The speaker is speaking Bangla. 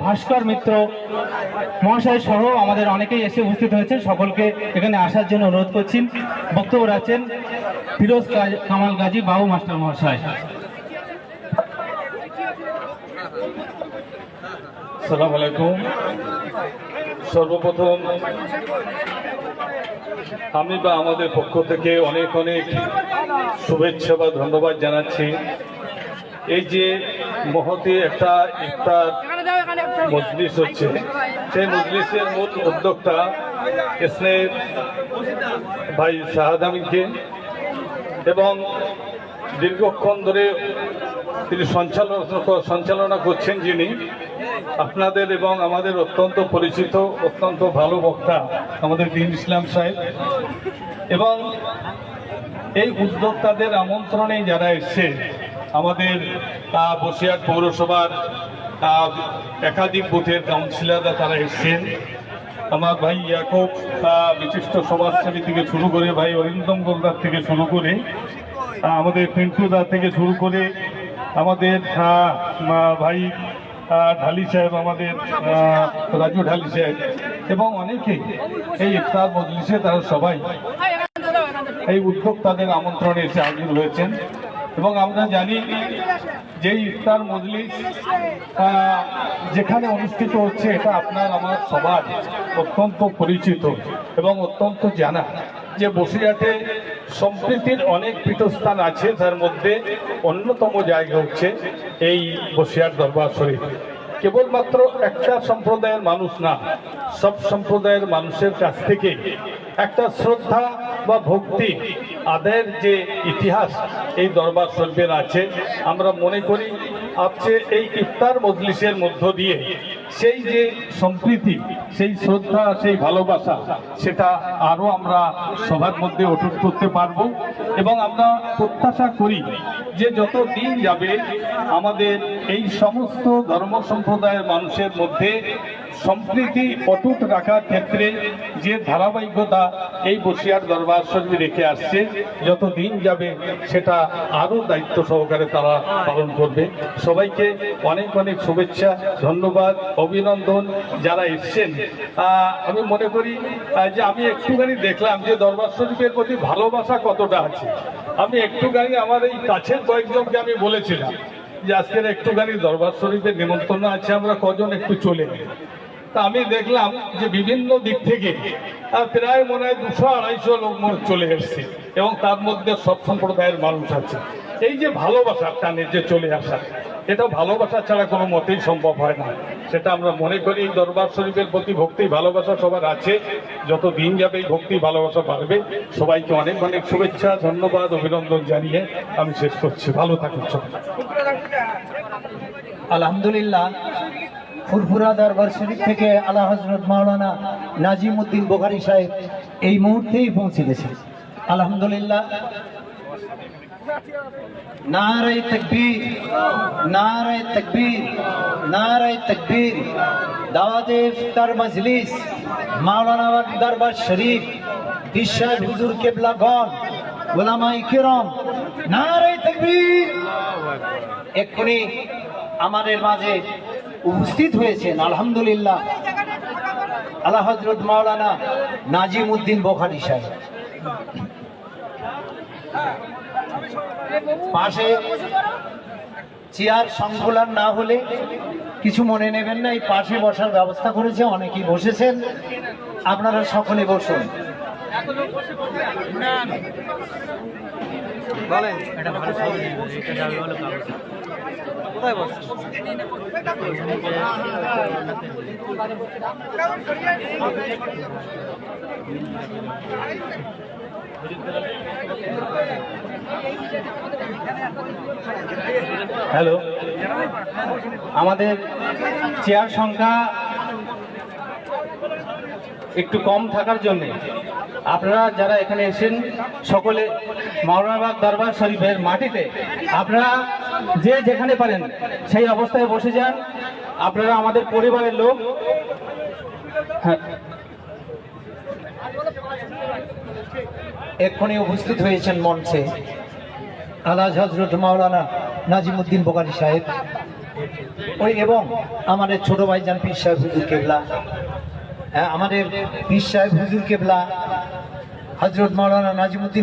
ভাস্কর মিত্র মহাশয় সহ আমাদের অনেকেই এসে উপস্থিত হয়েছে। সকলকে এখানে আসার জন্য অনুরোধ করছি। বক্তব্য রাখছেন ফিরোজ কামাল গাজী বাবু মাস্টার মহাশয়। আসসালামু আলাইকুম। সর্বপ্রথম আমি বা আমাদের পক্ষ থেকে অনেক অনেক শুভেচ্ছা বা ধন্যবাদ জানাচ্ছি। এই যে মহতি একটা ইফতার মজলিস হচ্ছে, সেই মজলিসের মূল উদ্যোক্তা স্নেহ ভাই শাহাদ আমিনকে এবং দীর্ঘক্ষণ ধরে তিনি সঞ্চালনা করছেন, যিনি আপনাদের এবং আমাদের অত্যন্ত পরিচিত, অত্যন্ত ভালো বক্তা আমাদের দীন ইসলাম সাহেব। এবং এই উদ্যোক্তাদের আমন্ত্রণে যারা এসছে, আমাদের বসিরহাট পৌরসভার একাধিক বুথের কাউন্সিলররা তারা এসছেন। আমার ভাই ইয়াকুব বিশিষ্ট সমাজসেবী থেকে শুরু করে, ভাই অরিন্দম গোলদার থেকে শুরু করে, আমাদের পিন্টুদার থেকে শুরু করে, আমাদের ভাই ঢালি সাহেব, আমাদের রাজু ঢালি সাহেব এবং অনেকেই এই ইফতার মজলিসে তারা সবাই এই উদ্যোক্তাদের আমন্ত্রণে এসে হাজির হয়েছেন। এবং আমরা জানি যে ইফতার মজলিস যেখানে অনুষ্ঠিত হচ্ছে, এটা আপনার আমার সবার অত্যন্ত পরিচিত এবং অত্যন্ত জানা যে বসিরহাটে সম্প্রীতির অনেক পীঠস্থান আছে, তার মধ্যে অন্যতম জায়গা হচ্ছে এই বসিরহাট দরবার শরীফ। কেবলমাত্র একটা সম্প্রদায়ের মানুষ না, সব সম্প্রদায়ের মানুষের কাছ থেকে একটা শ্রদ্ধা বা ভক্তি আদায়ের যে ইতিহাস এই দরবার শরীফের আছে, আমরা মনে করি আজকে এই ইফতার মজলিসের মধ্য দিয়ে সেই যে সম্প্রীতি, সেই শ্রদ্ধা, সেই ভালোবাসা, সেটা আরও আমরা সবার মধ্যে অটুট করতে পারব। এবং আমরা প্রত্যাশা করি যে যত দিন যাবে আমাদের এই সমস্ত ধর্ম সম্প্রদায়ের মানুষের মধ্যে সম্প্রীতি অটুট রাখার ক্ষেত্রে যে ধারাবাহিকতা এই বসিরহাট দরবার শরীফ রেখে আসছে, যত দিন যাবে সেটা আরও দায়িত্ব সহকারে তারা পালন করবে। সবাইকে অনেক অনেক শুভেচ্ছা, ধন্যবাদ, অভিনন্দন। যারা এসছেন, আমি মনে করি যে আমি একটুখানি দেখলাম যে দরবার শরীফের প্রতি ভালোবাসা কতটা আছে। আমি একটুখানি আমার এই কাছের কয়েকজনকে আমি বলেছিলাম যে আজকের একটুখানি দরবার শরীফের নিমন্ত্রণ আছে, আমরা কজন একটু চলে। তা আমি দেখলাম যে বিভিন্ন দিক থেকে প্রায় মনে হয় 200-250 লোক চলে এসছে এবং তার মধ্যে সব সম্প্রদায়ের মানুষ আছে। এই যে ভালোবাসা টানে যে চলে আসা, এটা ভালোবাসা ছাড়া কোনো মতেই সম্ভব হয় না। সেটা আমরা মনে করি এই দরবার শরীফের প্রতি ভক্তি ভালোবাসা সবার আছে। যত দিন যাবে এই ভক্তি ভালোবাসা বাড়বে। সবাইকে অনেক অনেক শুভেচ্ছা, ধন্যবাদ, অভিনন্দন জানিয়ে আমি শেষ করছি। ভালো থাকুন সবাই। আলহামদুলিল্লাহ, ফুরফুরা দরবার শরীফ থেকে আলা হযরত মাওলানা নাজিম উদ্দিন বুখারী সাহেব এই মুহূর্তেই পৌঁছে গেছে। আলহামদুলিল্লাহ। নারে তাকবীর, নারে তাকবীর, নারে তাকবীর। দাওয়াতে ইফতার মজলিস মাওলানা দরবার শরীফ, দিশার হুজুর কিবলাগণ, উলামায়ে কিরাম, নারে তাকবীর। এক্ষুনি আমাদের মাঝে উপস্থিত হয়েছেন আলহামদুলিল্লাহ আলা হযরত মাওলানা নাজিম উদ্দিন বুখারী সাহেব। পাশে চেয়ার সংকুলান না হলে কিছু মনে নেবেন না, এই পাশে বসার ব্যবস্থা করেছে, অনেকেই বসেছেন, আপনারা সকলে বসুন। বলেন এটা ভালো সহজ, এটা যাবে ভালো কাজ। কোথায় বসছেন? হ্যালো, আমাদের চেয়ার সংখ্যা একটু কম থাকার জন্যে আপনারা যারা এখানে এসেছেন সকলে মাওলানা দরবার শরীফের মাটিতে আপনারা যে যেখানে পারেন সেই অবস্থায় বসে যান। আপনারা আমাদের পরিবারের লোক। হ্যাঁ, এক্ষুনি উপস্থিত হয়েছেন মঞ্চে আলা হযরত মাওলানা নাজিম উদ্দিন বুখারী সাহেব। ওই এবং আমাদের ছোট ভাইজান পীর সাহেব হুজুর কেবলা, আমাদের পীর সাহেব হুজুর কেবলা হযরত মাওলানা নাজিমুদ্দিন